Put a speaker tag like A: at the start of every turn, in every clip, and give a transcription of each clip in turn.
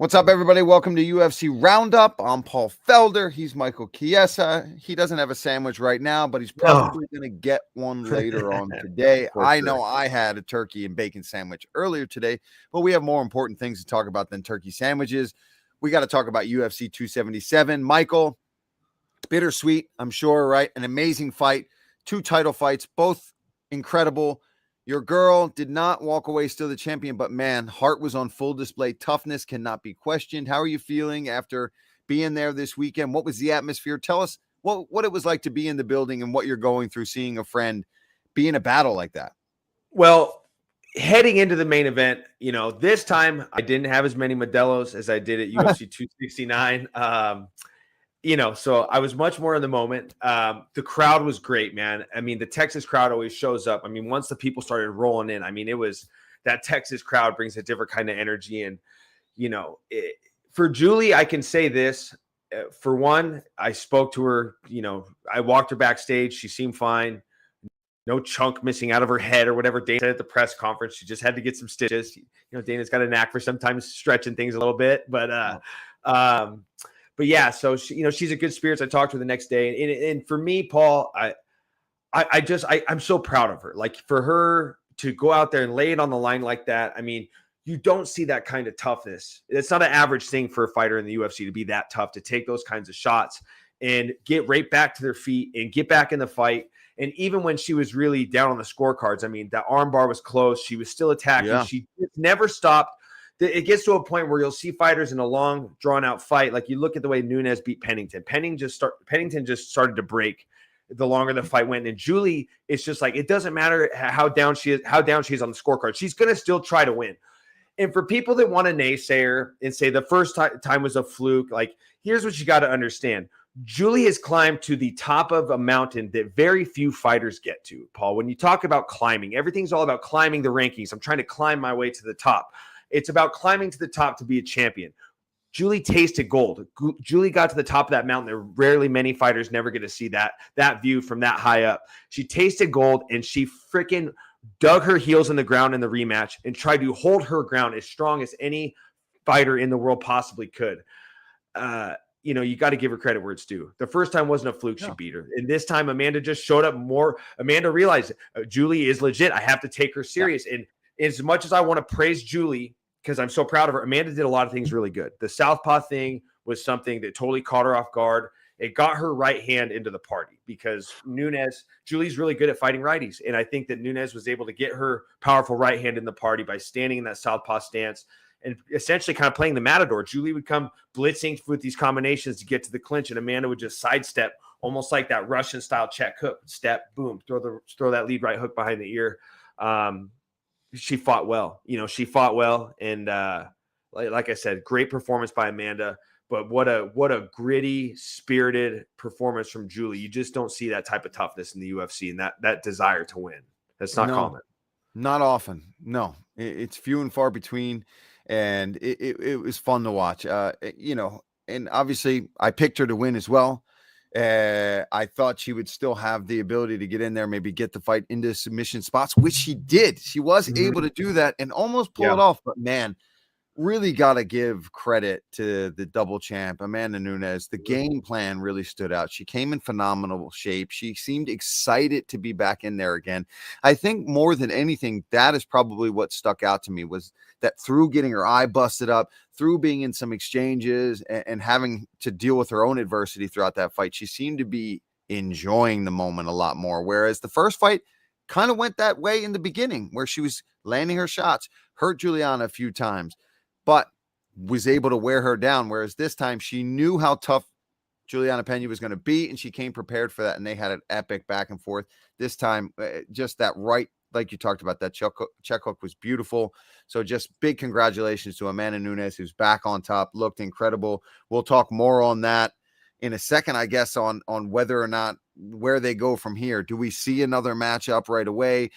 A: What's up, everybody? Welcome to UFC Roundup. I'm Paul Felder. He's Michael Chiesa. He doesn't have a sandwich right now, but he's probably going to get one later on today. I know I had a turkey and bacon sandwich earlier today, but we have more important things to talk about than turkey sandwiches. We got to talk about UFC 277. Michael, bittersweet, I'm sure, right? An amazing fight. 2 title fights, both incredible. Your girl did not walk away still the champion, but man, heart was on full display. Toughness cannot be questioned. How are you feeling after being there this weekend? What was the atmosphere? Tell us what it was like to be in the building and what you're going through, seeing a friend be in a battle like that.
B: Well, heading into the main event, this time I didn't have as many Modelos as I did at UFC 269. So I was much more in the moment. The crowd was great, man. I mean, the Texas crowd always shows up. I mean, once the people started rolling in, I mean, it was that Texas crowd brings a different kind of energy. And, for Julie, I can say this. For one, I spoke to her, I walked her backstage. She seemed fine. No chunk missing out of her head or whatever Dana said at the press conference. She just had to get some stitches. Dana's got a knack for sometimes stretching things a little bit, But yeah, so she's a good spirits. I talked to her the next day, and for me, Paul, I'm so proud of her. Like, for her to go out there and lay it on the line like that. I mean, you don't see that kind of toughness. It's not an average thing for a fighter in the UFC to be that tough, to take those kinds of shots and get right back to their feet and get back in the fight. And even when she was really down on the scorecards, I mean, that arm bar was close. She was still attacking. Yeah. She never stopped. It gets to a point where you'll see fighters in a long, drawn-out fight. Like, you look at the way Nunes beat Pennington. Pennington just started to break the longer the fight went. And Julie, it's just like, it doesn't matter how down she is on the scorecard. She's going to still try to win. And for people that want to naysayer and say the first time was a fluke, like, here's what you got to understand. Julie has climbed to the top of a mountain that very few fighters get to, Paul. When you talk about climbing, everything's all about climbing the rankings. I'm trying to climb my way to the top. It's about climbing to the top to be a champion. Julie tasted gold. Julie got to the top of that mountain. There rarely many fighters never get to see that view from that high up. She tasted gold, and she freaking dug her heels in the ground in the rematch and tried to hold her ground as strong as any fighter in the world possibly could. You got to give her credit where it's due. The first time wasn't a fluke. She beat her. And this time, Amanda just showed up more. Amanda realized Julie is legit. I have to take her serious. Yeah. And as much as I want to praise Julie, because I'm so proud of her, Amanda did a lot of things really good. The southpaw thing was something that totally caught her off guard. It got her right hand into the party, because Julie's really good at fighting righties. And I think that Nunes was able to get her powerful right hand in the party by standing in that southpaw stance and essentially kind of playing the matador. Julie would come blitzing with these combinations to get to the clinch, and Amanda would just sidestep, almost like that Russian style check hook. Step, boom, throw that lead right hook behind the ear. She fought well. And like I said, great performance by Amanda. But what a gritty, spirited performance from Julie. You just don't see that type of toughness in the UFC, and that desire to win. That's not common.
A: Not often. No, it's few and far between, and it was fun to watch. And obviously I picked her to win as well. I thought she would still have the ability to get in there, maybe get the fight into submission spots, which she did. She was able to do that and almost pull it off. But man, really got to give credit to the double champ, Amanda Nunes. The game plan really stood out. She came in phenomenal shape. She seemed excited to be back in there again. I think more than anything, that is probably what stuck out to me, was that through getting her eye busted up, through being in some exchanges and having to deal with her own adversity throughout that fight, she seemed to be enjoying the moment a lot more. Whereas the first fight kind of went that way in the beginning, where she was landing her shots, hurt Julianna a few times, but was able to wear her down. Whereas this time she knew how tough Julianna Peña was going to be, and she came prepared for that, and they had an epic back and forth. This time, just that right, like you talked about, that check hook was beautiful. So just big congratulations to Amanda Nunes, who's back on top, looked incredible. We'll talk more on that in a second, I guess, on whether or not where they go from here. Do we see another matchup right away?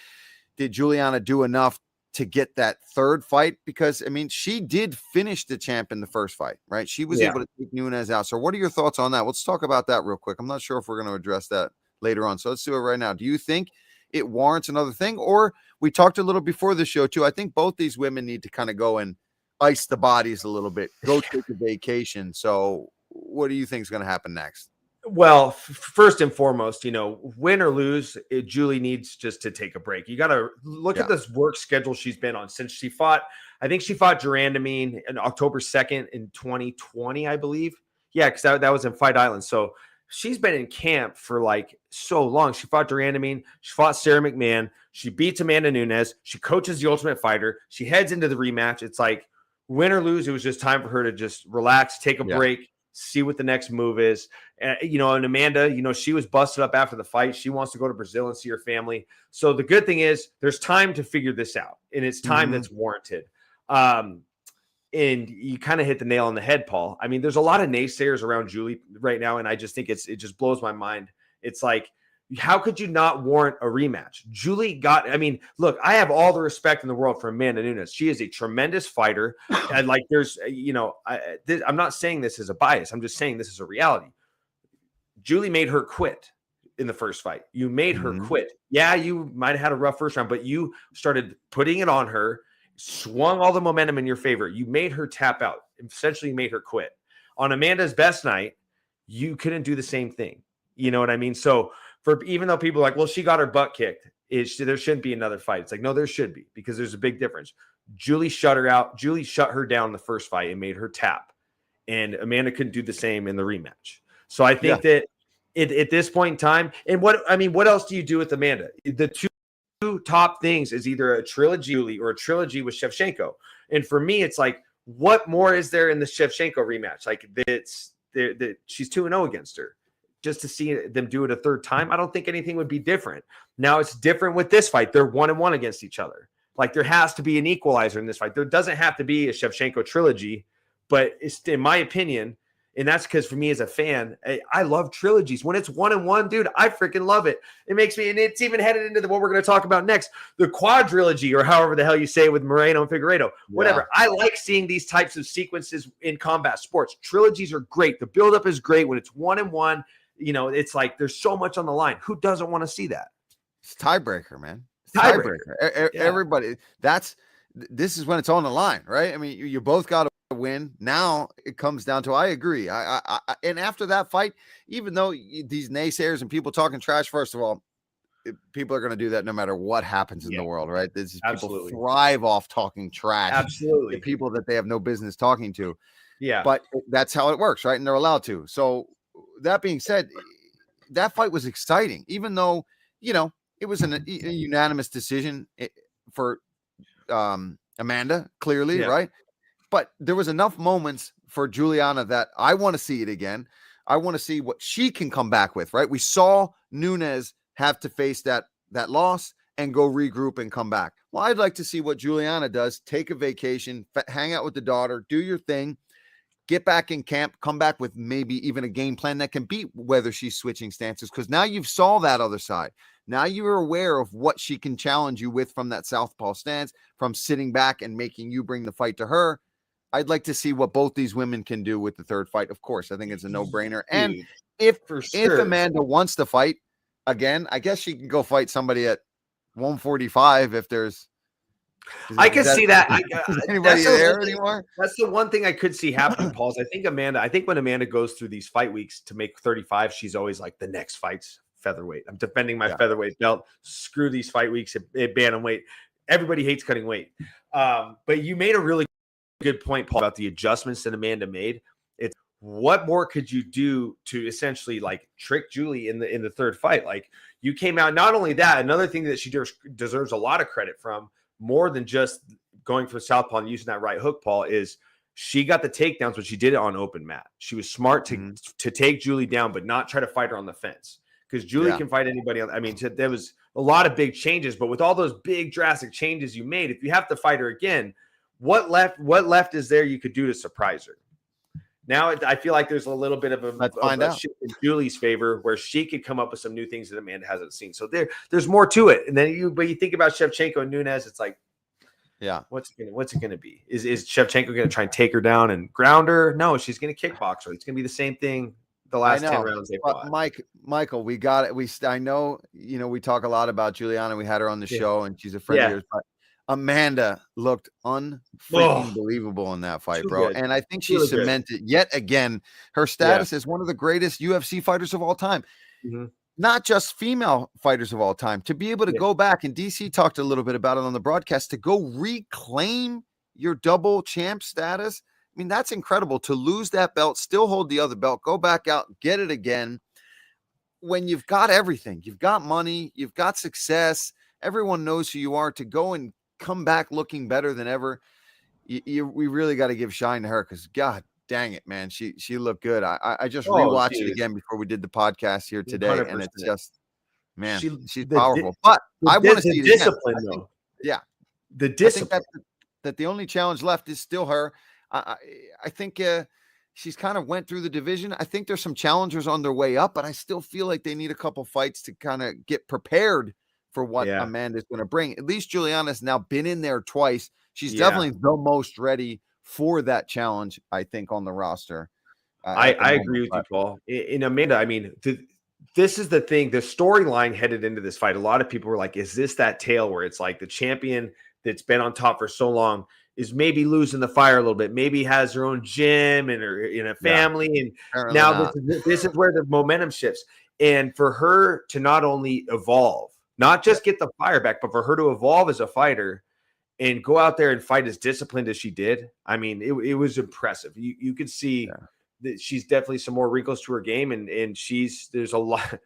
A: Did Julianna do enough to get that third fight? Because, I mean, she did finish the champ in the first fight, right? She was able to take Nunes out. So what are your thoughts on that? Let's talk about that real quick. I'm not sure if we're going to address that later on. So let's do it right now. Do you think it warrants another thing? Or we talked a little before the show too. I think both these women need to kind of go and ice the bodies a little bit, go take a vacation. So what do you think is going to happen next?
B: Well, first and foremost, win or lose, Julie needs just to take a break. You got to look at this work schedule she's been on since she fought. I think she fought Durandamine on October 2nd in 2020, I believe. Yeah, because that was in Fight Island. So she's been in camp for like so long. She fought Durandamine. She fought Sarah McMahon. She beats Amanda Nunes. She coaches the Ultimate Fighter. She heads into the rematch. It's like win or lose, it was just time for her to just relax, take a break, see what the next move is. And Amanda, she was busted up after the fight. She wants to go to Brazil and see her family. So the good thing is there's time to figure this out, and it's time that's warranted. And you kind of hit the nail on the head, Paul. I mean, there's a lot of naysayers around Julie right now, and I just think it just blows my mind. It's like, how could you not warrant a rematch? Julie look, I have all the respect in the world for Amanda Nunes. She is a tremendous fighter. And like, there's, I'm not saying this as a bias. I'm just saying this is a reality. Julie made her quit in the first fight. You made her quit. Yeah, you might have had a rough first round, but you started putting it on her, swung all the momentum in your favor. You made her tap out, essentially made her quit. On Amanda's best night, you couldn't do the same thing. You know what I mean? So even though people are like, well, she got her butt kicked, there shouldn't be another fight. It's like, no, there should be, because there's a big difference. Julie shut her out. Julie shut her down the first fight and made her tap. And Amanda couldn't do the same in the rematch. So I think that at this point in time, and what else do you do with Amanda? The two top things is either a trilogy or a trilogy with Shevchenko. And for me, it's like, what more is there in the Shevchenko rematch? Like, she's 2-0 against her. Just to see them do it a third time, I don't think anything would be different. Now it's different with this fight. They're 1-1 against each other. Like, there has to be an equalizer in this fight. There doesn't have to be a Shevchenko trilogy, but it's, in my opinion, and that's because for me as a fan, I love trilogies. When it's 1-1, dude, I freaking love it. It makes me, and it's even headed into what we're going to talk about next, the quadrilogy, or however the hell you say it with Moreno and Figueiredo, whatever. I like seeing these types of sequences in combat sports. Trilogies are great. The buildup is great when it's 1-1. It's like there's so much on the line. Who doesn't want to see that?
A: It's tiebreaker, man. It's tiebreaker. Everybody. This is when it's on the line, right? I mean, you both got to win. Now it comes down to, I agree. And after that fight, even though these naysayers and people talking trash, first of all, people are going to do that no matter what happens in the world, right? People thrive off talking trash.
B: Absolutely.
A: To people that they have no business talking to.
B: Yeah.
A: But that's how it works, right? And they're allowed to. So that being said, that fight was exciting, even though, it was a unanimous decision for Amanda, clearly, right? But there was enough moments for Julianna that I want to see it again. I want to see what she can come back with, right? We saw Nunes have to face that loss and go regroup and come back. Well, I'd like to see what Julianna does. Take a vacation, hang out with the daughter, do your thing, get back in camp, come back with maybe even a game plan that can beat whether she's switching stances, because now you've saw that other side. Now you're aware of what she can challenge you with from that southpaw stance, from sitting back and making you bring the fight to her. I'd like to see what both these women can do with the third fight. Of course, I think it's a no-brainer. And if Amanda wants to fight again, I guess she can go fight somebody at 145 if there's...
B: I can see that.
A: Anybody there anymore?
B: That's the one thing I could see happening, Paul. I think when Amanda goes through these fight weeks to make 35, she's always like, the next fight's featherweight. I'm defending my featherweight belt. Screw these fight weeks at bantamweight. Everybody hates cutting weight. But you made a really good point, Paul, about the adjustments that Amanda made. It's what more could you do to essentially like trick Julie in the third fight? Like, you came out. Not only that, another thing that she deserves a lot of credit from, more than just going for southpaw and using that right hook, Paul, is she got the takedowns, but she did it on open mat. She was smart to take Julie down, but not try to fight her on the fence, because Julie can fight anybody else. I mean, there was a lot of big changes, but with all those big drastic changes you made, if you have to fight her again, what left is there you could do to surprise her? Now I feel like there's a little bit of a shift in Julie's favor, where she could come up with some new things that Amanda hasn't seen. So there's more to it. And then you think about Shevchenko and Nunes, it's like, what's it gonna be? Is Shevchenko gonna try and take her down and ground her? No, she's gonna kickbox her. It's gonna be the same thing the last 10 rounds they fought.
A: Michael, we got it. I know, we talk a lot about Julianna. We had her on the show, and she's a friend of yours. But Amanda looked unfreaking believable in that fight, bro.
B: Good.
A: And I think she
B: really
A: cemented yet again her status as one of the greatest UFC fighters of all time. Not just female fighters of all time. To be able to go back, and DC talked a little bit about it on the broadcast, to go reclaim your double champ status. I mean, that's incredible. To lose that belt, still hold the other belt, go back out, get it again. When you've got everything, you've got money, you've got success, everyone knows who you are, to go and come back looking better than ever. We really got to give shine to her, because God dang it, man, she looked good. I just rewatched it again before we did the podcast here today, 100%. And it's just, man, she's powerful. But I want to see the discipline, though. Yeah,
B: the discipline.
A: That the only challenge left is still her. I think she's kind of went through the division. I think there's some challengers on their way up, but I still feel like they need a couple fights to kind of get prepared for what Amanda's going to bring. At least Julianna's now been in there twice. She's definitely the most ready for that challenge, I think, on the roster.
B: I agree with you, Paul. In Amanda, I mean, this is the thing. The storyline headed into this fight, a lot of people were like, is this that tale where it's like the champion that's been on top for so long is maybe losing the fire a little bit, maybe has her own gym and her in a family. And now this is where the momentum shifts. And for her to not only evolve, not just get the fire back, but for her to evolve as a fighter and go out there and fight as disciplined as she did. I mean, it was impressive. You could see that she's definitely some more wrinkles to her game, and there's a lot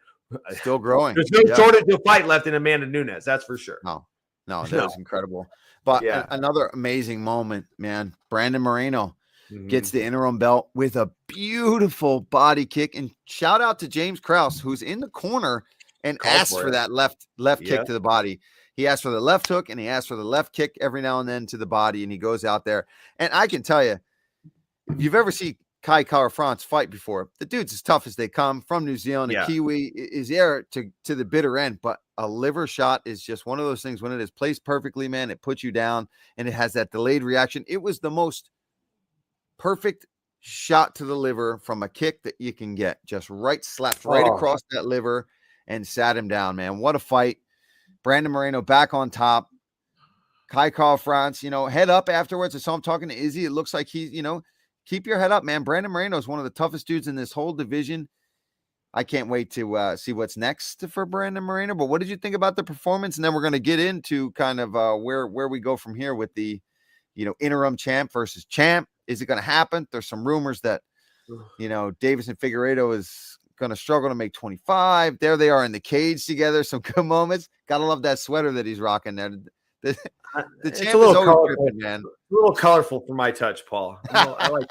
A: still growing.
B: There's no shortage of fight left in Amanda Nunes. That's for sure.
A: No, that was incredible. But another amazing moment, man. Brandon Moreno gets the interim belt with a beautiful body kick, and shout out to James Krause, who's in the corner and asked for that left kick to the body. He asked for the left hook, and he asked for the left kick every now and then to the body, and he goes out there. And I can tell you, if you've ever seen Kai Kara-France fight before, the dude's as tough as they come, from New Zealand. A Kiwi is there to the bitter end, but a liver shot is just one of those things. When it is placed perfectly, man, it puts you down, and it has that delayed reaction. It was the most perfect shot to the liver from a kick that you can get. Just slapped right across that liver and sat him down, man. What a fight. Brandon Moreno back on top. Kai Kara-France, head up afterwards. I saw him talking to Izzy. It looks like he's, keep your head up, man. Brandon Moreno is one of the toughest dudes in this whole division. I can't wait to see what's next for Brandon Moreno. But what did you think about the performance? And then we're going to get into kind of where we go from here with the, interim champ versus champ. Is it going to happen? There's some rumors that, Davis and Figueiredo is going to struggle to make 25. There they are in the cage together. Some good moments. Gotta love that sweater that he's rocking there. The champ is always colorful, man.
B: A little colorful for my touch, Paul. I like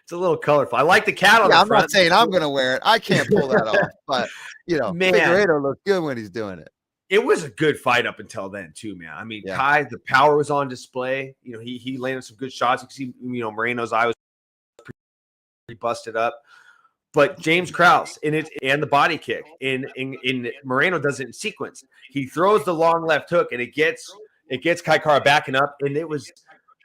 B: it's a little colorful. I like the cat on the front.
A: I'm not saying I'm going to wear it. I can't pull that off. But,
B: man,
A: Figueiredo looks good when he's doing it.
B: It was a good fight up until then, too, man. I mean, Kai, the power was on display. He landed some good shots. You can see, Moreno's eye was pretty busted up. But James Krause and the body kick in Moreno does it in sequence. He throws the long left hook, and it gets Kai Kara backing up. And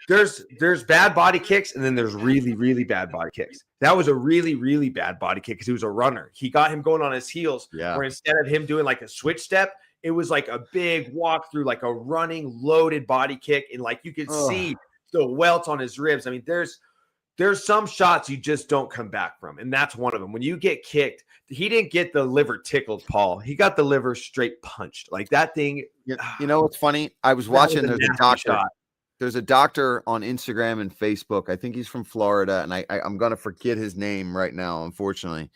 B: there's bad body kicks, and then there's really, really bad body kicks. That was a really, really bad body kick because he was a runner. He got him going on his heels, where instead of him doing like a switch step, it was like a big walk through, like a running loaded body kick, and like you could see the welts on his ribs. I mean, there's some shots you just don't come back from, and that's one of them. When you get kicked, he didn't get the liver tickled, Paul. He got the liver straight punched. Like that thing.
A: What's funny? I was watching. There's a doctor. Shot. There's a doctor on Instagram and Facebook. I think he's from Florida, and I'm going to forget his name right now, unfortunately.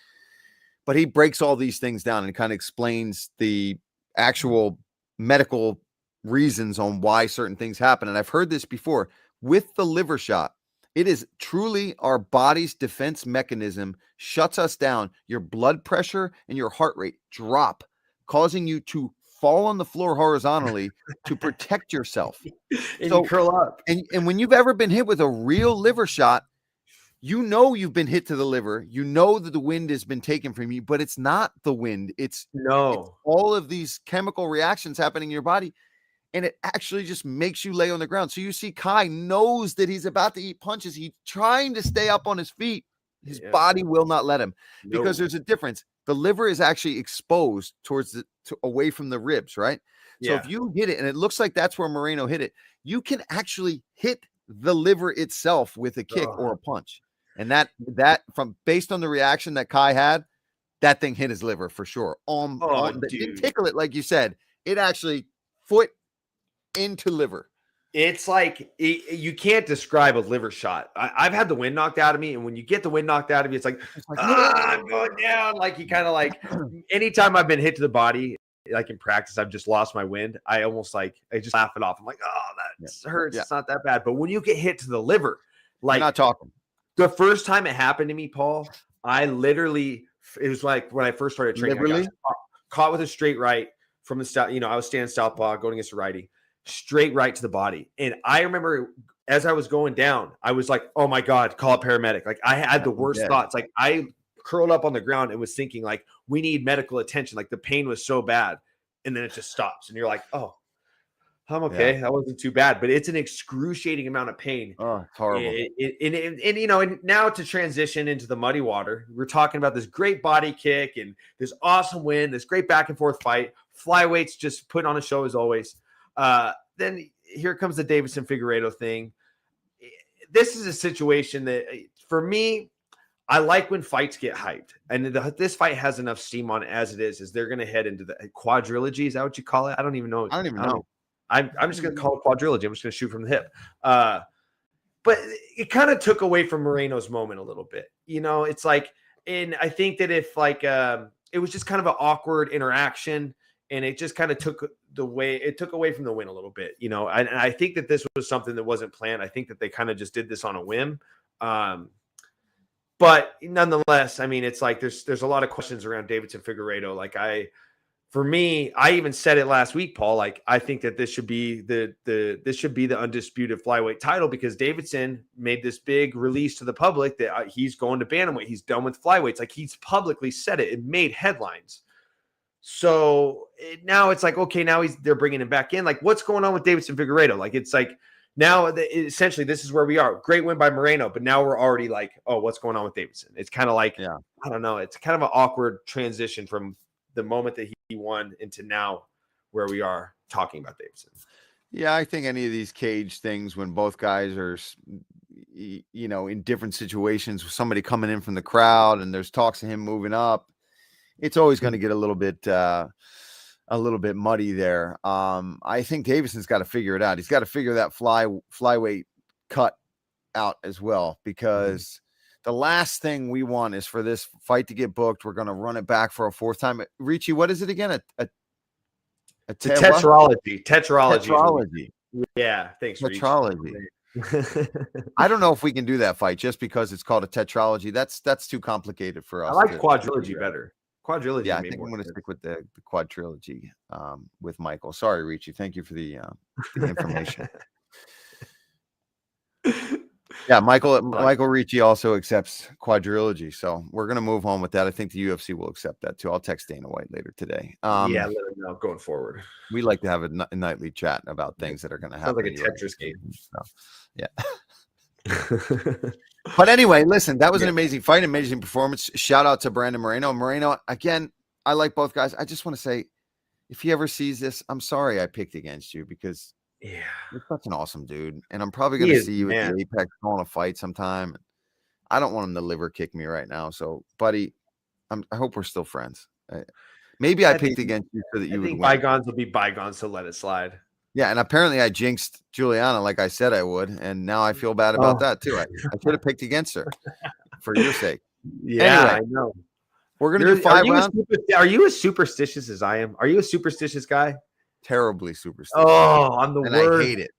A: But he breaks all these things down and kind of explains the actual medical reasons on why certain things happen. And I've heard this before. With the liver shot, it is truly our body's defense mechanism shuts us down. Your blood pressure and your heart rate drop, causing you to fall on the floor horizontally to protect yourself.
B: And you curl up.
A: And when you've ever been hit with a real liver shot, you've been hit to the liver. You know that the wind has been taken from you, but it's not the wind. It's all of these chemical reactions happening in your body. And it actually just makes you lay on the ground. So you see Kai knows that he's about to eat punches. He's trying to stay up on his feet. His body will not let him because there's a difference. The liver is actually exposed towards away from the ribs, right? So if you hit it, and it looks like that's where Moreno hit it, you can actually hit the liver itself with a kick or a punch. And that from based on the reaction that Kai had, that thing hit his liver for sure. It didn't tickle it like you said. It actually foot into liver.
B: It's like you can't describe a liver shot. I've had the wind knocked out of me, and when you get the wind knocked out of you, it's like I'm going down. Like you kind of like anytime I've been hit to the body, like in practice, I've just lost my wind. I just laugh it off. I'm like, oh, that hurts. Yeah. It's not that bad. But when you get hit to the liver, like
A: I'm not talking.
B: The first time it happened to me, Paul, it was like when I first started training, I got caught with a straight right from the start. I was standing southpaw, going against a righty. Straight right to the body. And I remember as I was going down, I was like, oh my God, call a paramedic. Like I had the worst thoughts. Like I curled up on the ground and was thinking like, we need medical attention. Like the pain was so bad. And then it just stops. And you're like, oh, I'm okay. That wasn't too bad, but it's an excruciating amount of pain.
A: Oh, it's horrible.
B: And now to transition into the muddy water, we're talking about this great body kick and this awesome win, this great back and forth fight. Flyweights just put on a show as always. Then here comes the Deiveson Figueiredo thing. This is a situation that for me, I like when fights get hyped, and this fight has enough steam on it as it is they're going to head into the quadrilogy. Is that what you call it? I don't even know.
A: I don't even know.
B: I'm just going to call it quadrilogy. I'm just going to shoot from the hip. But it kind of took away from Moreno's moment a little bit. It's like, and I think that if like, it was just kind of an awkward interaction. And it just kind of took away from the win a little bit, and I think that this was something that wasn't planned. I think that they kind of just did this on a whim. But nonetheless, I mean, it's like there's a lot of questions around Deiveson Figueiredo. Like I even said it last week, Paul. Like I think that this should be the undisputed flyweight title because Deiveson made this big release to the public that he's going to bantamweight. He's done with flyweights. Like he's publicly said it. It made headlines. So now it's like, okay, now they're bringing him back in. Like, what's going on with Deiveson Figueiredo? Like, it's like now essentially this is where we are. Great win by Moreno, but now we're already like, oh, what's going on with Deiveson? It's kind of like, I don't know. It's kind of an awkward transition from the moment that he won into now where we are talking about Deiveson.
A: Yeah, I think any of these cage things when both guys are, in different situations with somebody coming in from the crowd and there's talks of him moving up, it's always going to get a little bit muddy there. I think Deiveson's got to figure it out. He's got to figure that flyweight cut out as well, because the last thing we want is for this fight to get booked. We're going to run it back for a fourth time. Richie, what is it again?
B: Tetralogy. Tetralogy. Yeah. Thanks.
A: Tetralogy. I don't know if we can do that fight just because it's called a tetralogy. That's too complicated for us.
B: I like quadrilogy better. Quadrilogy.
A: Yeah, I think I'm going to stick with the quadrilogy with Michael. Sorry, Richie. Thank you for the information. Yeah, Michael Ricci also accepts quadrilogy, so we're going to move on with that. I think the UFC will accept that too. I'll text Dana White later today.
B: Let him know going forward.
A: We like to have a nightly chat about things that are going to happen.
B: Sounds like a Tetris game.
A: So, yeah. But anyway, listen, that was an amazing fight, amazing performance. Shout out to Brandon Moreno. Moreno, again, I like both guys. I just want to say, if he ever sees this, I'm sorry I picked against you because you're such an awesome dude. And I'm probably going to see you at the Apex calling a fight sometime. I don't want him to liver kick me right now. So, buddy, I hope we're still friends. Maybe I picked against you so that you would win.
B: Bygones will be bygones, so let it slide.
A: Yeah, and apparently I jinxed Julianna like I said I would, and now I feel bad about that too. I should have picked against her for your sake.
B: Yeah, anyway, I know.
A: We're going to do 5 rounds.
B: Are you as superstitious as I am? Are you a superstitious guy?
A: Terribly superstitious.
B: Oh, I'm the worst.
A: I hate it.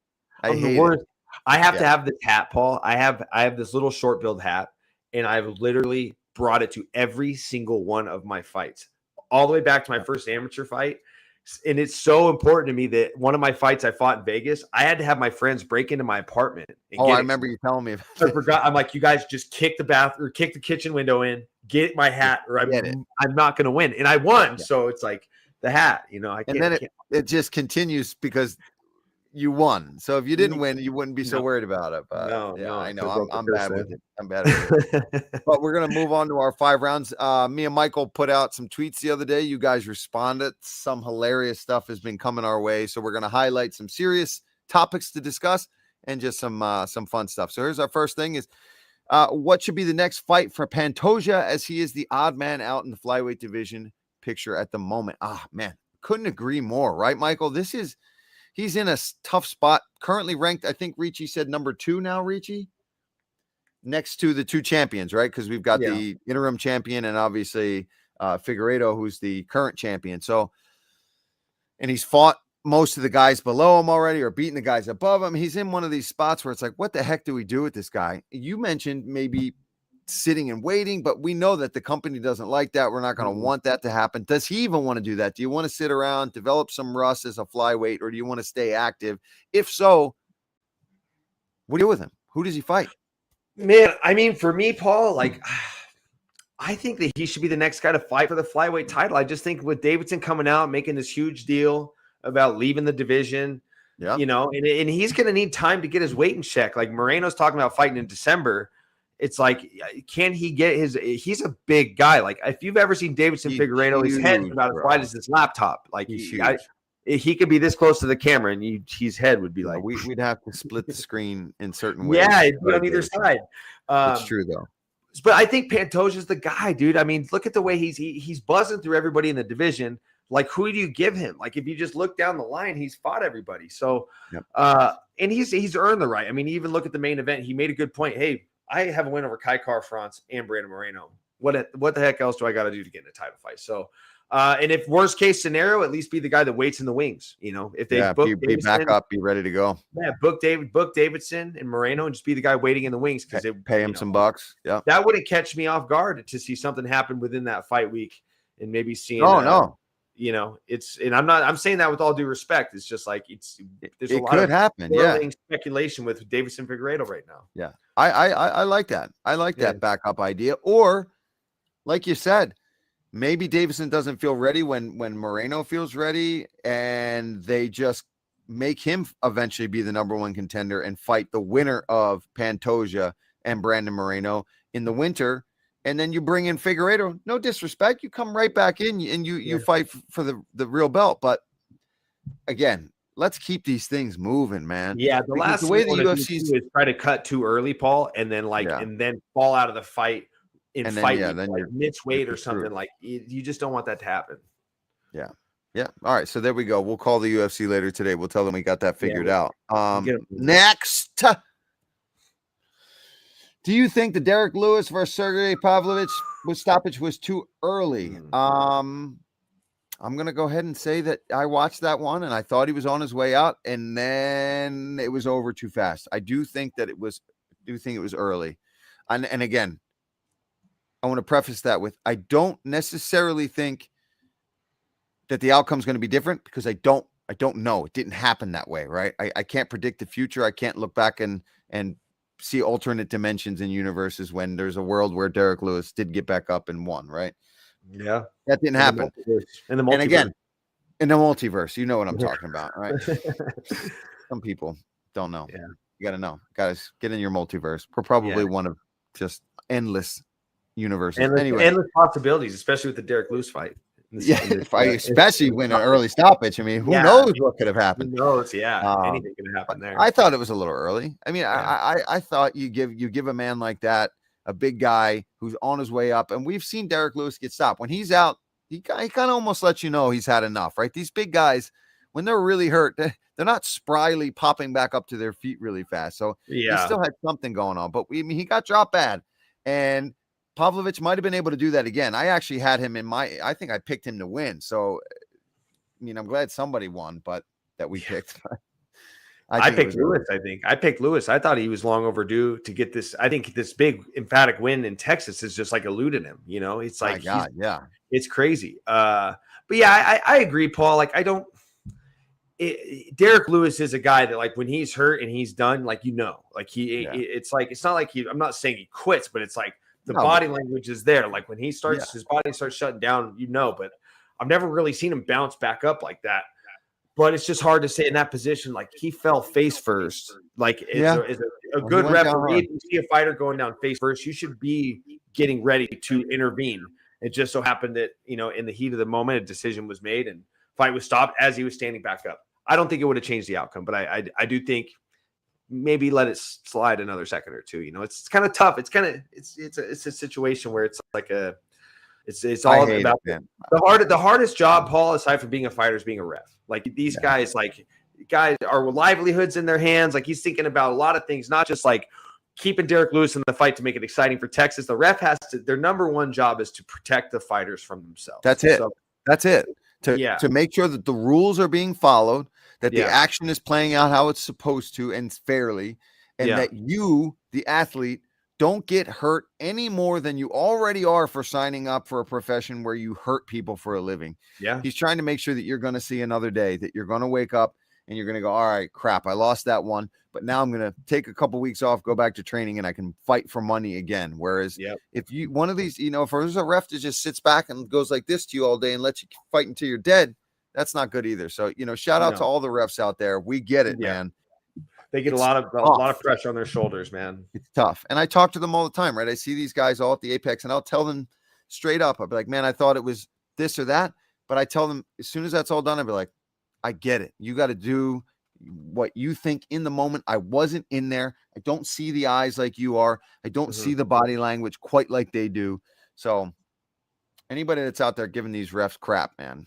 A: I hate it.
B: I have to have this hat, Paul. I have this little short billed hat, and I've literally brought it to every single one of my fights, all the way back to my first amateur fight. And it's so important to me that one of my fights I fought in Vegas, I had to have my friends break into my apartment.
A: I remember you telling me.
B: I forgot. I'm like, you guys just kick the kitchen window in, get my hat, or I'm not going to win. And I won. Yeah. So it's like the hat, I can't.
A: And then it just continues because you won. So if you didn't win, you wouldn't be so
B: No.
A: worried about it. But
B: No,
A: I know
B: could've broke the
A: I'm
B: curse
A: bad
B: there.
A: with it. I'm bad with it. But we're gonna move on to our 5 rounds. Me and Michael put out some tweets the other day. You guys responded. Some hilarious stuff has been coming our way. So we're gonna highlight some serious topics to discuss and just some fun stuff. So here's our first thing: is what should be the next fight for Pantoja, as he is the odd man out in the flyweight division picture at the moment. Man, couldn't agree more, right, Michael? He's in a tough spot. Currently ranked, I think Ricci said number 2 now, Ricci, next to the 2 champions, right? Because we've got the interim champion and obviously Figueiredo, who's the current champion. So, and he's fought most of the guys below him already or beating the guys above him. He's in one of these spots where it's like, what the heck do we do with this guy? You mentioned maybe sitting and waiting, but we know that the company doesn't like that. We're not going to want that to happen. Does he even want to do that? Do you want to sit around, develop some rust as a flyweight, or do you want to stay active? If so, what do you do with him? Who does he fight?
B: Man, I mean, for me, Paul, like, I think that he should be the next guy to fight for the flyweight title. I just think with Davidson coming out, making this huge deal about leaving the division, you know, and he's going to need time to get his weight in check. Like Moreno's talking about fighting in December. It's like, can he get he's a big guy. Like if you've ever seen Davidson Figueiredo, his head's about as wide as his laptop. Like he could be this close to the camera and his head would be like,
A: we'd have to split the screen in certain ways.
B: Yeah, it'd be on either side.
A: It's true though.
B: But I think Pantoja's the guy, dude. I mean, look at the way he's buzzing through everybody in the division. Like, who do you give him? Like, if you just look down the line, he's fought everybody. So, and he's earned the right. I mean, even look at the main event. He made a good point. Hey, I have a win over Kai Car-France and Brandon Moreno. What the heck else do I got to do to get in a title fight? So, and if worst case scenario, at least be the guy that waits in the wings. You know, if they
A: be back up, be ready to go.
B: Yeah, book Davidson and Moreno, and just be the guy waiting in the wings because they
A: pay him some bucks. Yeah,
B: that wouldn't catch me off guard to see something happen within that fight week and maybe seeing.
A: No.
B: You know, and I'm saying that with all due respect. It's just like there's a lot
A: could happen.
B: Speculation with Davidson Figueiredo right now.
A: Yeah, I like that. I like that backup idea. Or, like you said, maybe Davison doesn't feel ready when Moreno feels ready, and they just make him eventually be the number 1 contender and fight the winner of Pantoja and Brandon Moreno in the winter. And then you bring in Figueiredo. No disrespect, you come right back in and you fight for the real belt. But again, let's keep these things moving, man.
B: Yeah, the way the UFC is try to cut too early, Paul, and then and then fall out of the fight. Then miss weight or something like you just don't want that to happen. Yeah.
A: All right. So there we go. We'll call the UFC later today. We'll tell them we got that figured out. Next. Do you think the Derrick Lewis versus Sergei Pavlovich stoppage was too early? I'm going to go ahead and say that I watched that one and I thought he was on his way out, and then it was over too fast. I do think that it was early. And again, I want to preface that with, I don't necessarily think that the outcome is going to be different because I don't know. It didn't happen that way, right? I can't predict the future. I can't look back and see alternate dimensions and universes when there's a world where Derrick Lewis did get back up and won, right?
B: Yeah.
A: That didn't happen.
B: In the multiverse.
A: And again, in the multiverse, you know what I'm talking about, right? Some people don't know.
B: Yeah.
A: You got to know. Guys, get in your multiverse. We're probably one of just endless universes.
B: Endless possibilities, especially with the Derrick Lewis fight.
A: Especially when an early stoppage. I mean, who knows what could have happened?
B: Who knows? Anything could happen there.
A: I thought it was a little early. I mean, I thought you give a man like that, a big guy who's on his way up, and we've seen Derrick Lewis get stopped when he's out. He kind of almost lets you know he's had enough, right? These big guys, when they're really hurt, they're not spryly popping back up to their feet really fast. So he still had something going on, but he got dropped bad, and Pavlovich might have been able to do that again. I actually had him I think I picked him to win. So, I mean, I'm glad somebody won, but that we picked.
B: I picked Lewis. I picked Lewis. I thought he was long overdue to get this. I think this big emphatic win in Texas is just like eluding him. You know, it's like, it's crazy. But yeah, I agree, Paul. Like, Derrick Lewis is a guy that, like, when he's hurt and he's done, like, like it's like, it's not like I'm not saying he quits, but it's like, the body language is there. Like when he starts, his body starts shutting down, but I've never really seen him bounce back up like that. but it's just hard to say in that position. Like he fell face first. Like
A: Yeah.
B: is a
A: He
B: good
A: went down
B: referee.
A: hard.
B: If you see a fighter going down face first, you should be getting ready to intervene. It just so happened that, you know, in the heat of the moment, a decision was made and fight was stopped as he was standing back up. I don't think it would have changed the outcome, but I do think maybe let it slide another second or two. You know, it's kind of tough. It's kind of it's a situation where it's like it's all about the hardest job, Paul, aside from being a fighter, is being a ref. Like these guys are livelihoods in their hands. Like he's thinking about a lot of things, not just like keeping Derrick Lewis in the fight to make it exciting for Texas. The ref has to, their number one job is to protect the fighters from themselves.
A: That's it.
B: So,
A: That's it. To make sure that the rules are being followed, that the action is playing out how it's supposed to and fairly, and that you, the athlete, don't get hurt any more than you already are for signing up for a profession where you hurt people for a living.
B: Yeah.
A: He's trying to make sure that you're going to see another day, that you're going to wake up and you're going to go, all right, crap, I lost that one, but now I'm going to take a couple weeks off, go back to training, and I can fight for money again. Whereas if you, one of these, you know, if there's a ref that just sits back and goes like this to you all day and lets you fight until you're dead, that's not good either. So, you know, shout out to all the refs out there. We get it, man.
B: They get a lot of pressure on their shoulders, man.
A: It's tough. And I talk to them all the time, right? I see these guys all at the Apex and I'll tell them straight up. I'll be like, man, I thought it was this or that. But I tell them as soon as that's all done, I'll be like, I get it. You got to do what you think in the moment. I wasn't in there. I don't see the eyes like you are. I don't see the body language quite like they do. So anybody that's out there giving these refs crap, man,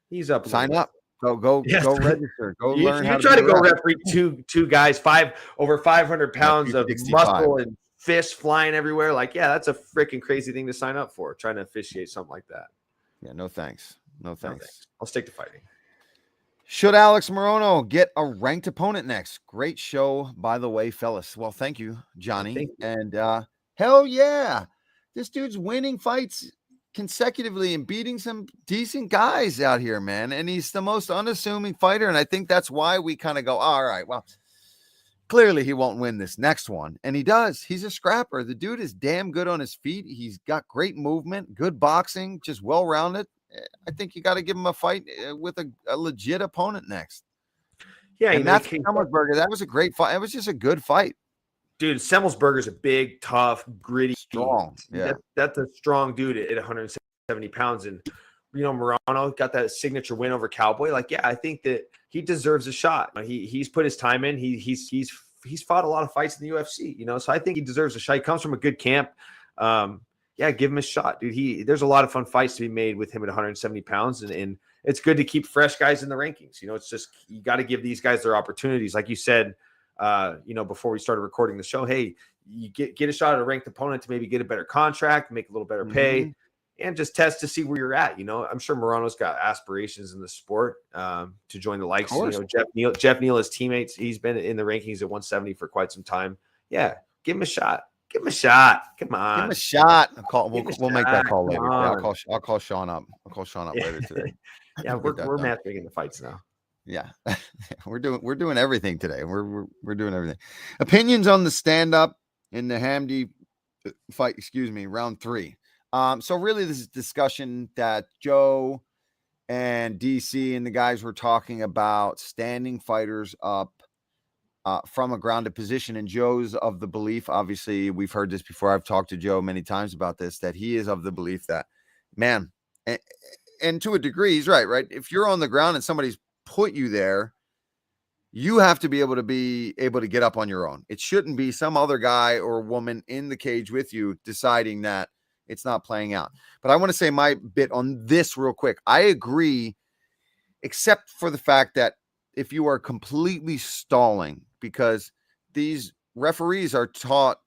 B: he's up.
A: Sign up. Go register. Go learn how to
B: try to go referee two guys, over 500 pounds of muscle and fists flying everywhere. Like, yeah, that's a freaking crazy thing to sign up for, trying to officiate something like that.
A: Yeah, no thanks. No thanks.
B: I'll stick to fighting.
A: Should Alex Morono get a ranked opponent next? Great show, by the way, fellas. Well, thank you, Johnny.
B: Thank you.
A: And hell yeah. This dude's winning fights consecutively and beating some decent guys out here, man. And he's the most unassuming fighter. And I think that's why we kind of go, all right, well, clearly he won't win this next one. And he does. He's a scrapper. The dude is damn good on his feet. He's got great movement, good boxing, just well-rounded. I think you got to give him a fight with a legit opponent next.
B: Yeah,
A: and that's Semelsberger. That was a great fight. It was just a good fight.
B: Dude, Semelsberger is a big, tough, gritty,
A: strong. Yeah,
B: that's a strong dude at 170 pounds. And you know, Morono got that signature win over Cowboy. Like, yeah, I think that he deserves a shot. He's put his time in. He's fought a lot of fights in the UFC. You know, so I think he deserves a shot. He comes from a good camp. Yeah, give him a shot, dude. There's a lot of fun fights to be made with him at 170 pounds, and it's good to keep fresh guys in the rankings. You know, it's just you got to give these guys their opportunities, like you said. You know, before we started recording the show, hey, you get a shot at a ranked opponent to maybe get a better contract, make a little better pay, and just test to see where you're at. You know, I'm sure Morono's got aspirations in the sport to join the likes. You know, Jeff Neal, his teammates, he's been in the rankings at 170 for quite some time. Yeah, give him a shot. Give him a shot. Come on.
A: Give him a shot. We'll make that call later. Yeah, I'll call Sean up. I'll call Sean up later today.
B: Yeah, we're matchmaking the fights now.
A: Yeah. we're doing everything today. We're doing everything. Opinions on the stand-up in the Hamdy fight, round 3. So really this is discussion that Joe and DC and the guys were talking about standing fighters up from a grounded position. And Joe's of the belief, obviously we've heard this before. I've talked to Joe many times about this, that he is of the belief that, man, and to a degree, he's right? If you're on the ground and somebody's put you there, you have to be able to get up on your own. It shouldn't be some other guy or woman in the cage with you deciding that it's not playing out. But I want to say my bit on this real quick. I agree, except for the fact that if you are completely stalling, because these referees are taught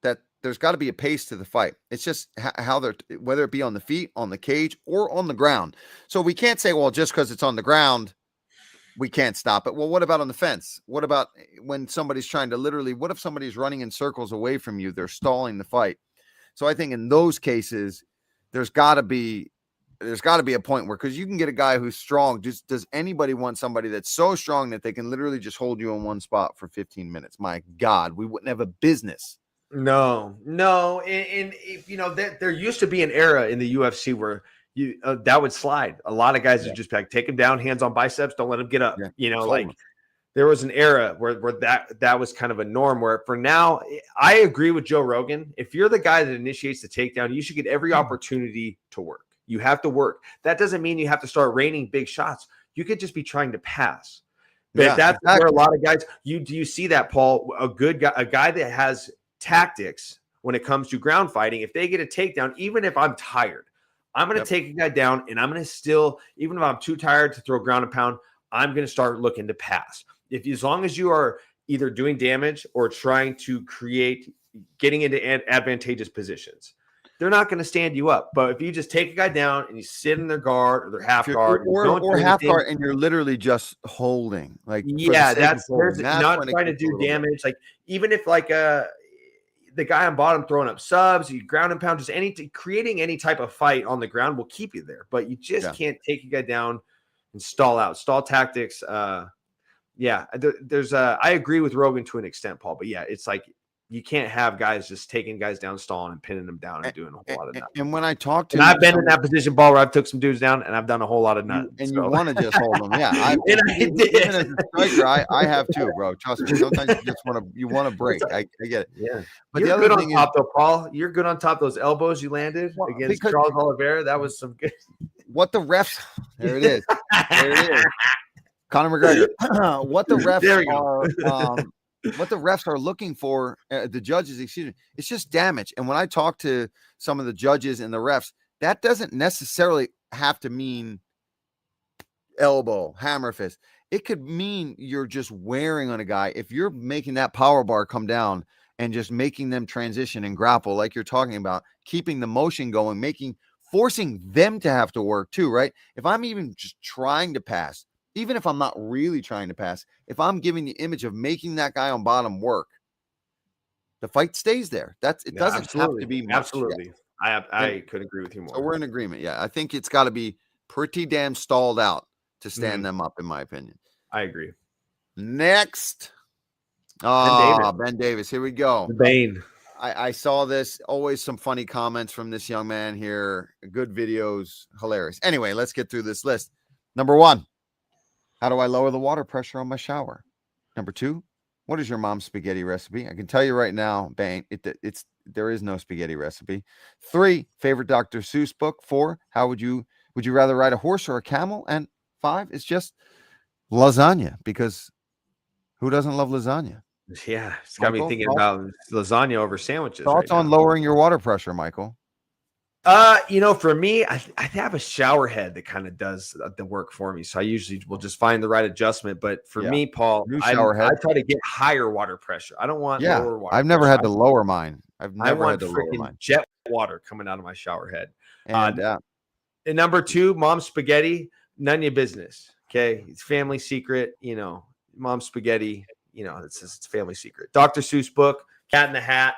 A: that there's got to be a pace to the fight. It's just how they're, whether it be on the feet, on the cage, or on the ground. So we can't say, well, just because it's on the ground, we can't stop it. Well, what about on the fence? What about when somebody's trying to literally, what if somebody's running in circles away from you? They're stalling the fight. So I think in those cases, there's got to be a point where, because you can get a guy who's strong. Does anybody want somebody that's so strong that they can literally just hold you in one spot for 15 minutes? My God, we wouldn't have a business.
B: No. And you know, there used to be an era in the UFC where that would slide. A lot of guys would just be like, take him down, hands on biceps, don't let him get up. Like there was an era where that was kind of a norm, where for now, I agree with Joe Rogan. If you're the guy that initiates the takedown, you should get every opportunity to work. You have to work. That doesn't mean you have to start raining big shots. You could just be trying to pass. But that's where a lot of guys, do you see that, Paul? A guy that has tactics when it comes to ground fighting, if they get a takedown, even if I'm tired, I'm going to take a guy down, and I'm going to still, even if I'm too tired to throw ground and pound, I'm going to start looking to pass. As long as you are either doing damage or trying to getting into advantageous positions, they're not going to stand you up. But if you just take a guy down and you sit in their guard or their half guard,
A: or half guard, and you're literally just holding, like
B: that's not trying to do damage. Like even if like the guy on bottom throwing up subs, you ground and pound, just creating any type of fight on the ground will keep you there. But you just can't take a guy down and stall tactics. There's I agree with Rogan to an extent, Paul, but it's like you can't have guys just taking guys down, stalling and pinning them down and doing a whole lot of nothing.
A: And when I talk to,
B: I've been in that position, Paul, where I've took some dudes down and I've done a whole lot of nothing.
A: And you want to just hold them, I did. Even as a striker, I have too, bro. Trust me. Sometimes you just want to break. I get it.
B: Yeah,
A: but
B: you're
A: the other
B: good
A: thing
B: on top, though, Paul. You're good on top. Those elbows you landed against Charles Oliveira, that was some good.
A: What the refs? There it is. There it is. Conor McGregor. What the refs are. What the refs are looking for, the judges, it's just damage. And when I talk to some of the judges and the refs, that doesn't necessarily have to mean elbow, hammer fist. It could mean you're just wearing on a guy. If you're making that power bar come down and just making them transition and grapple, like you're talking about, keeping the motion going, forcing them to have to work too, right? If I'm even just trying to pass, even if I'm not really trying to pass, if I'm giving the image of making that guy on bottom work, the fight stays there. It doesn't have to be much.
B: Absolutely. I could agree with you more.
A: So we're in agreement. Yeah. I think it's got to be pretty damn stalled out to stand them up, in my opinion.
B: I agree.
A: Next. Ben Davis. Here we go.
B: The Bane.
A: I saw this. Always some funny comments from this young man here. Good videos. Hilarious. Anyway, let's get through this list. Number 1. How do I lower the water pressure on my shower? Number 2, what is your mom's spaghetti recipe? I can tell you right now, Bane, there is no spaghetti recipe. 3, favorite Dr. Seuss book. 4, would you rather ride a horse or a camel? And 5, it's just lasagna, because who doesn't love lasagna?
B: Yeah, it's got me thinking about lasagna over sandwiches.
A: Thoughts on lowering your water pressure, Michael?
B: For me, I have a shower head that kind of does the work for me. So I usually will just find the right adjustment. But for me, Paul, I try to get higher water pressure. I don't want lower water
A: I've never had to lower mine. I've never had to lower mine.
B: Jet water coming out of my shower head.
A: And
B: number 2, mom's spaghetti, none of your business. Okay. It's family secret, mom's spaghetti, it's family secret. Dr. Seuss book, Cat in the Hat.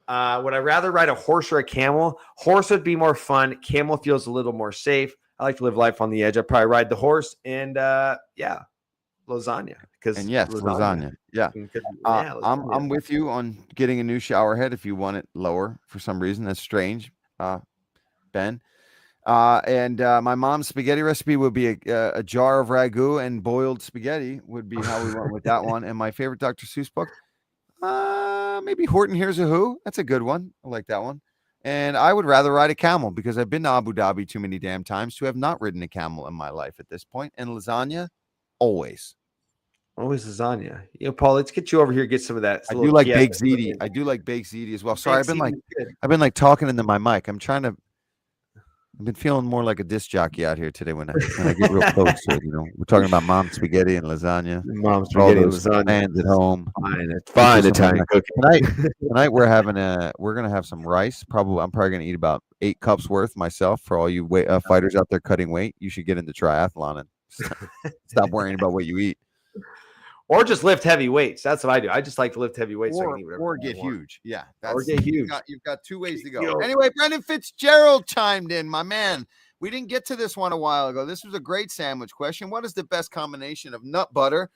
B: Would I rather ride a horse or a camel? Horse would be more fun. Camel feels a little more safe. I like to live life on the edge. I'd probably ride the horse and lasagna.
A: Lasagna. Yeah. I'm with you on getting a new shower head if you want it lower for some reason. That's strange, Ben. And my mom's spaghetti recipe would be a jar of ragu and boiled spaghetti would be how we went with that one. And my favorite Dr. Seuss book, maybe Horton Hears a Who. That's a good one. I like that one. And I would rather ride a camel because I've been to Abu Dhabi too many damn times to have not ridden a camel in my life at this point. And lasagna, always
B: lasagna. Paul, let's get you over here. Get some of that.
A: I do like baked ziti. I do like baked ziti as well. Sorry, I've been talking into my mic. I've been feeling more like a disc jockey out here today when I get real close to it. We're talking about mom's spaghetti and lasagna.
B: Mom's spaghetti and lasagna.
A: Fans at home.
B: Fine Italian cooking.
A: Tonight we're gonna have some rice. I'm probably gonna eat about 8 cups worth myself. For all you fighters out there cutting weight, you should get into triathlon and stop worrying about what you eat.
B: Or just lift heavy weights. That's what I do. I just like to lift heavy weights.
A: Or get huge. Yeah.
B: Or get huge.
A: You've got 2 ways to go. Anyway, Brendan Fitzgerald chimed in, my man. We didn't get to this one a while ago. This was a great sandwich question. What is the best combination of nut butter,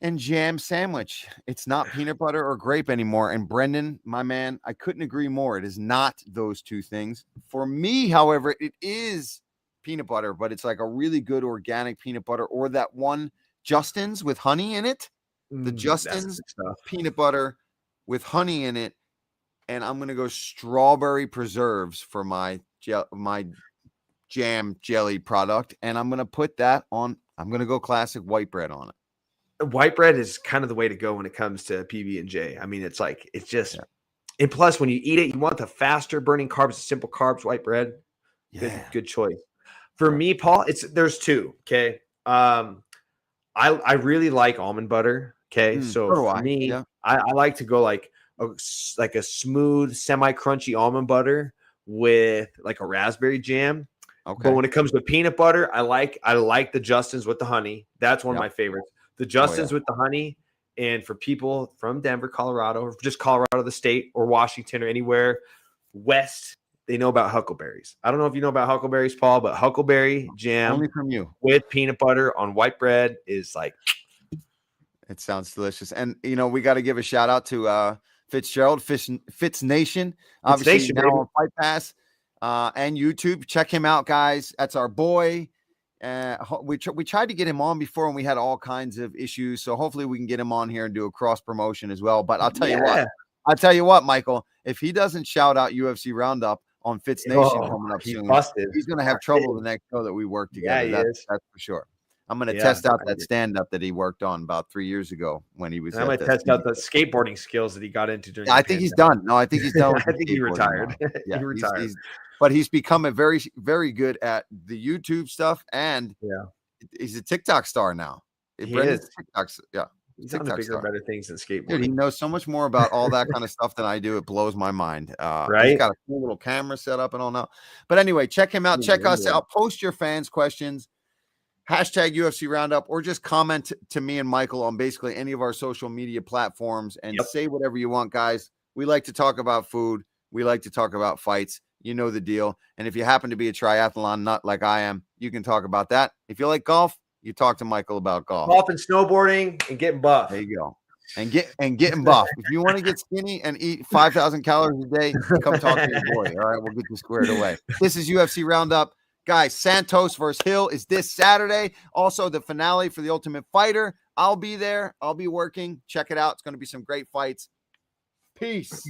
A: and jam sandwich. It's not peanut butter or grape anymore. And Brendan, my man, I couldn't agree more. It is not those two things. For me, however, it is peanut butter, but it's like a really good organic peanut butter, or that one Justin's with honey in it. The Justin's peanut butter with honey in it. And I'm going to go strawberry preserves for my jam jelly product. And I'm going to put that on. I'm going to go classic white bread on it.
B: White bread is kind of the way to go when it comes to PB&J. I mean, it's just, and plus when you eat it, you want the faster burning carbs, simple carbs, white bread. Good choice. For me, Paul, there's two. Okay. I really like almond butter. Okay. So for me, I like to go like a smooth, semi-crunchy almond butter with like a raspberry jam. Okay. But when it comes to peanut butter, I like the Justin's with the honey. That's one of my favorites. The Justin's with the honey. And for people from Denver, Colorado, or just Colorado, the state, or Washington, or anywhere west, they know about huckleberries. I don't know if you know about huckleberries, Paul, but huckleberry jam
A: only from you
B: with peanut butter on white bread is like.
A: It sounds delicious. And, we got to give a shout out to Fitzgerald, Fitz Nation. Obviously, now on Fight Pass and YouTube. Check him out, guys. That's our boy. We tried to get him on before, and we had all kinds of issues. So hopefully we can get him on here and do a cross promotion as well. But I'll tell you what, Michael, if he doesn't shout out UFC Roundup on Fitz Nation coming up soon, he's going to have trouble the next show that we work together. That's for sure. I'm going to test out that stand-up that he worked on about 3 years ago when he was.
B: I might test out the skateboarding skills that he got into during.
A: I think he's done. No, I think he's done.
B: I think he retired.
A: He retired. But he's become a very, very good at the YouTube stuff, and he's a TikTok star now.
B: He is.
A: He's
B: on the bigger, better things than skateboarding.
A: Dude, he knows so much more about all that kind of stuff than I do. It blows my mind.
B: Right?
A: He's got a cool little camera set up and all now. But anyway, check him out. Check us out. Post your fans' questions. Hashtag UFC Roundup, or just comment to me and Michael on basically any of our social media platforms and say whatever you want, guys. We like to talk about food. We like to talk about fights. You know the deal. And if you happen to be a triathlon nut like I am, you can talk about that. If you like golf, you talk to Michael about golf.
B: Golf and snowboarding and getting buff.
A: There you go. And getting buff. If you want to get skinny and eat 5,000 calories a day, come talk to your boy. All right, we'll get you squared away. This is UFC Roundup. Guys, Santos versus Hill is this Saturday. Also, the finale for The Ultimate Fighter. I'll be there. I'll be working. Check it out. It's going to be some great fights. Peace.